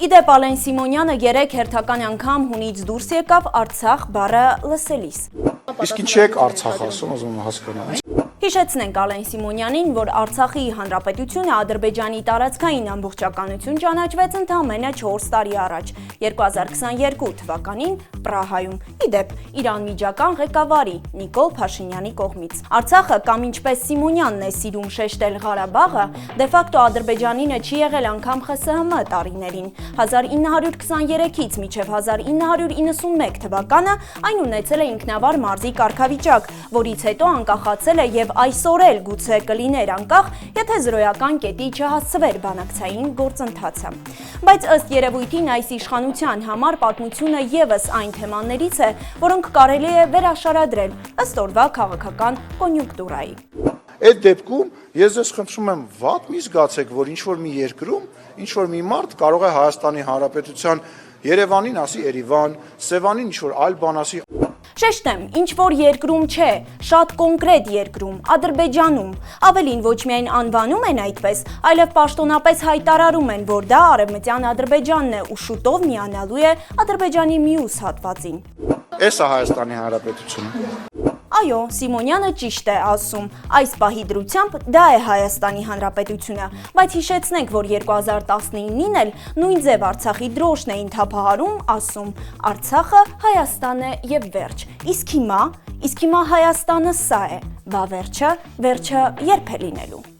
Իդեպ Ալեն Սիմոնյանը երեք հերթական անգամ հունից դուրս եկավ Արցախ բառը լսելիս։ Իսկ ինչի եք Արցախ ասում, ուզում եմ հասկանալ։ Հիշեցնենք Ալեն Սիմոնյանին, որ Արցախի Հանրապետությունը Ադրբեջանի տարածքային ամբողջականություն ճանաչվեց ընդամենը 4 տարի առաջ, 2022 թվականին Պրահայում, իդեպ իր անմիջական ղեկավարի Նիկոլ Փաշինյանի կողմից։ Արցախը, կամ ինչպես Սիմոնյանն է սիրում շեշտել Ղարաբաղը, դեֆակտո Ադրբեջանինը չի եղել անգամ ԽՍՀՄ տարիներին։ 1923-ից մինչև 1991 թվականը այն ունեցել է ինքնավար մարզի կարգավիճակ, որից հետո անկախացել է եւ այսօր էլ գուցե կլիներ անկախ, եթե զրոյական կետի չհասցվեր բանակցային գործընթացը։ Բայց ըստ երևույթին այս իշխանության համար պատմությունը եւս այն թեմաներից է, որոնք կարելի է վերաշարադրել ըստ օրվա քաղաքական կոնյունկտուրայի։ Այդ դեպքում ես ձեզ խնդրում եմ վատ մի զգացեք, որ ինչ-որ մի երկրում, ինչ-որ մի մարդ կարող է Հայաստանի Հանրապետության Երևանին ասի Երևան, Սևանին ինչ-որ այլ բան ասի։ Շեշտեմ, ինչ-որ երկրում չէ, շատ կոնկրետ երկրում, Ադրբեջանում, ավելին ոչ միայն անվանում են այդպես, այլև պաշտոնապես հայտարարում են, որ դա Արևմտյան Ադրբեջանն է ու շուտով միանալու է Ադրբեջանի մյուս հատվածին։ Էս է Հայաստանի Հանրապետությունը։ Այո, Սիմոնյանը ճիշտ է ասում, այս պահի դրությամբ դա է Հայաստանի Հանրապետությունը, բայց հիշեցնենք, որ 2019-ին էլ նույն ձև Արցախի դրոշն էին թափահարում, ասում Արցախը Հայաստան է եւ վերջ, իսկ հիմա Հայաստանը սա է, բա վերջը երբ է լինելու։